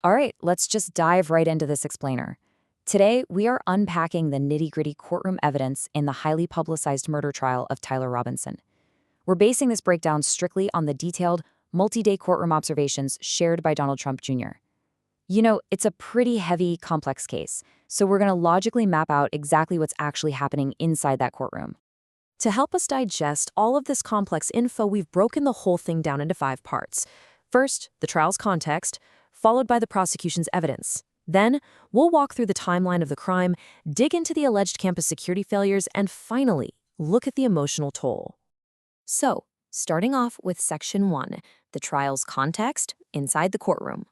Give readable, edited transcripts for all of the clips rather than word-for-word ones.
All right, let's just dive right into this explainer. Today, we are unpacking the nitty-gritty courtroom evidence in the highly publicized murder trial of Tyler Robinson. We're basing this breakdown strictly on the detailed, multi-day courtroom observations shared by Donald Trump Jr. It's a pretty heavy, complex case, so we're going to logically map out exactly what's actually happening inside that courtroom. To help us digest all of this complex info, we've broken the whole thing down into 5 parts. First, the trial's context, followed by the prosecution's evidence. Then, we'll walk through the timeline of the crime, dig into the alleged campus security failures, and finally, look at the emotional toll. So, starting off with Section 1, the trial's context inside the courtroom.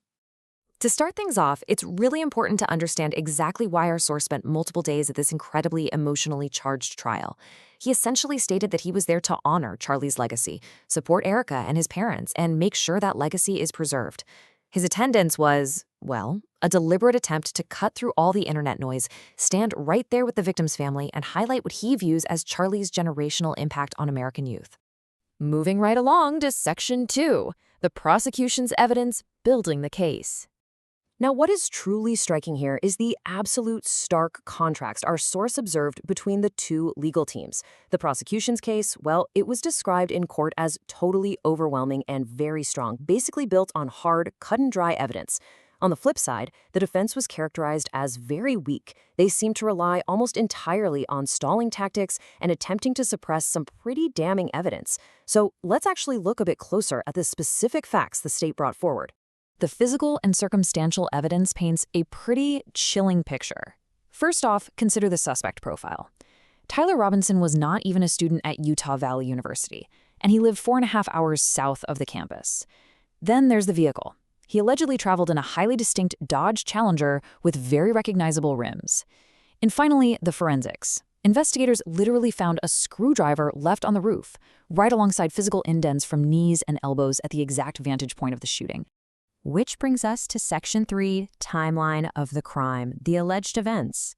To start things off, it's really important to understand exactly why our source spent multiple days at this incredibly emotionally charged trial. He essentially stated that he was there to honor Charlie's legacy, support Erica and his parents, and make sure that legacy is preserved. His attendance was, well, a deliberate attempt to cut through all the internet noise, stand right there with the victim's family, and highlight what he views as Charlie's generational impact on American youth. Moving right along to Section 2, the prosecution's evidence building the case. Now, what is truly striking here is the absolute stark contrast our source observed between the two legal teams. The prosecution's case, well, it was described in court as totally overwhelming and very strong, basically built on hard, cut-and-dry evidence. On the flip side, the defense was characterized as very weak. They seemed to rely almost entirely on stalling tactics and attempting to suppress some pretty damning evidence. So let's actually look a bit closer at the specific facts the state brought forward. The physical and circumstantial evidence paints a pretty chilling picture. First off, consider the suspect profile. Tyler Robinson was not even a student at Utah Valley University, and he lived 4.5 hours south of the campus. Then there's the vehicle. He allegedly traveled in a highly distinct Dodge Challenger with very recognizable rims. And finally, the forensics. Investigators literally found a screwdriver left on the roof, right alongside physical indents from knees and elbows at the exact vantage point of the shooting. Which brings us to Section 3, timeline of the crime, the alleged events.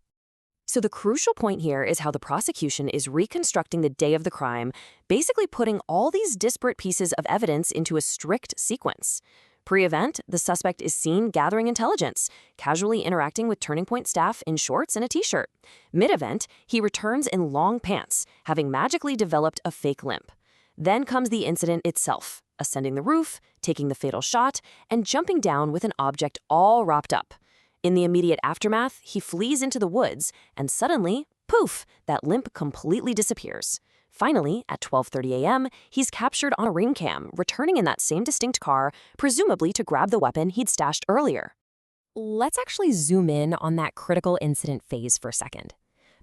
So the crucial point here is how the prosecution is reconstructing the day of the crime, basically putting all these disparate pieces of evidence into a strict sequence. Pre-event, the suspect is seen gathering intelligence, casually interacting with Turning Point staff in shorts and a t-shirt. Mid-event, he returns in long pants, having magically developed a fake limp. Then comes the incident itself, ascending the roof, taking the fatal shot, and jumping down with an object all wrapped up. In the immediate aftermath, he flees into the woods, and suddenly, poof, that limp completely disappears. Finally, at 12:30 a.m., he's captured on a ring cam, returning in that same distinct car, presumably to grab the weapon he'd stashed earlier. Let's actually zoom in on that critical incident phase for a second.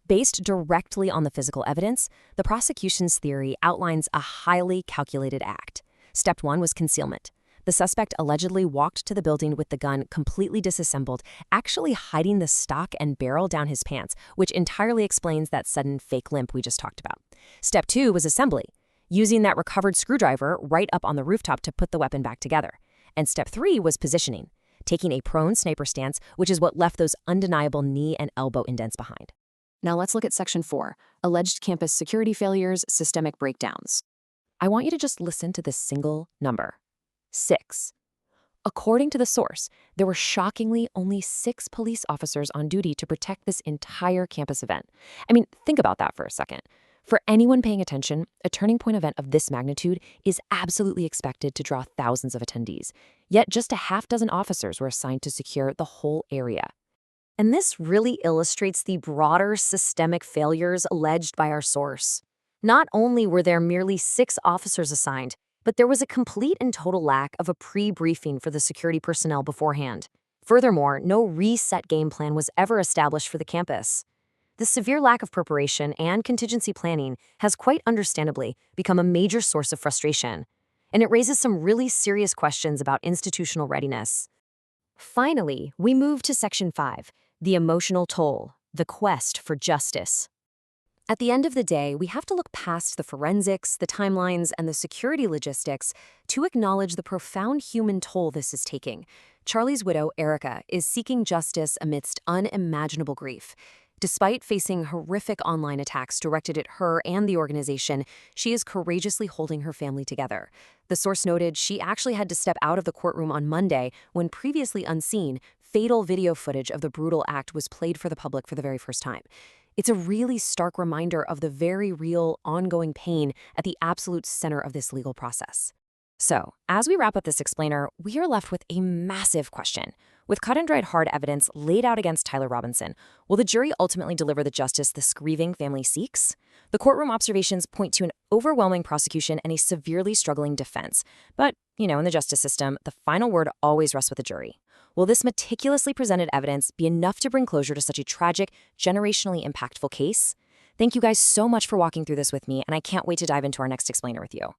Based directly on the physical evidence, the prosecution's theory outlines a highly calculated act. Step 1 was concealment. The suspect allegedly walked to the building with the gun completely disassembled, actually hiding the stock and barrel down his pants, which entirely explains that sudden fake limp we just talked about. Step 2 was assembly, using that recovered screwdriver right up on the rooftop to put the weapon back together. And Step 3 was positioning, taking a prone sniper stance, which is what left those undeniable knee and elbow indents behind. Now let's look at Section 4, alleged campus security failures, systemic breakdowns. I want you to just listen to this single number. 6. According to the source, there were shockingly only 6 police officers on duty to protect this entire campus event. I mean, think about that for a second. For anyone paying attention, a Turning Point event of this magnitude is absolutely expected to draw thousands of attendees. Yet just a half dozen officers were assigned to secure the whole area. And this really illustrates the broader systemic failures alleged by our source. Not only were there merely 6 officers assigned, but there was a complete and total lack of a pre-briefing for the security personnel beforehand. Furthermore, no reset game plan was ever established for the campus. The severe lack of preparation and contingency planning has quite understandably become a major source of frustration, and it raises some really serious questions about institutional readiness. Finally, we move to Section 5, the emotional toll, the quest for justice. At the end of the day, we have to look past the forensics, the timelines, and the security logistics to acknowledge the profound human toll this is taking. Charlie's widow, Erica, is seeking justice amidst unimaginable grief. Despite facing horrific online attacks directed at her and the organization, she is courageously holding her family together. The source noted she actually had to step out of the courtroom on Monday when previously unseen, fatal video footage of the brutal act was played for the public for the very first time. It's a really stark reminder of the very real, ongoing pain at the absolute center of this legal process. So, as we wrap up this explainer, we are left with a massive question. With cut-and-dried hard evidence laid out against Tyler Robinson, will the jury ultimately deliver the justice this grieving family seeks? The courtroom observations point to an overwhelming prosecution and a severely struggling defense. But, in the justice system, the final word always rests with the jury. Will this meticulously presented evidence be enough to bring closure to such a tragic, generationally impactful case? Thank you guys so much for walking through this with me, and I can't wait to dive into our next explainer with you.